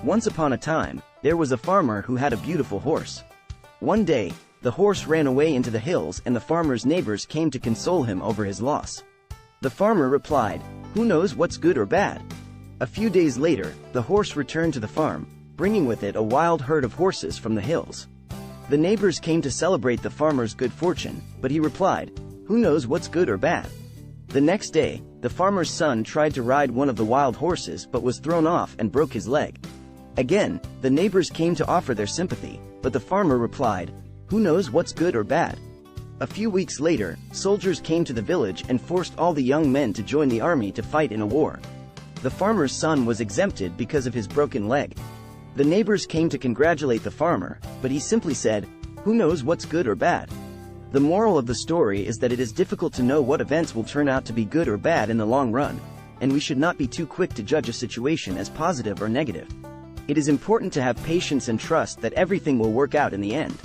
Once upon a time, there was a farmer who had a beautiful horse. One day, the horse ran away into the hills and the farmer's neighbors came to console him over his loss. The farmer replied, "Who knows what's good or bad?" A few days later, the horse returned to the farm, bringing with it a wild herd of horses from the hills. The neighbors came to celebrate the farmer's good fortune, but he replied, "Who knows what's good or bad?" The next day, the farmer's son tried to ride one of the wild horses but was thrown off and broke his leg. Again, the neighbors came to offer their sympathy, but the farmer replied, "Who knows what's good or bad?" A few weeks later, soldiers came to the village and forced all the young men to join the army to fight in a war. The farmer's son was exempted because of his broken leg. The neighbors came to congratulate the farmer, but he simply said, "Who knows what's good or bad?" The moral of the story is that it is difficult to know what events will turn out to be good or bad in the long run, and we should not be too quick to judge a situation as positive or negative. It is important to have patience and trust that everything will work out in the end.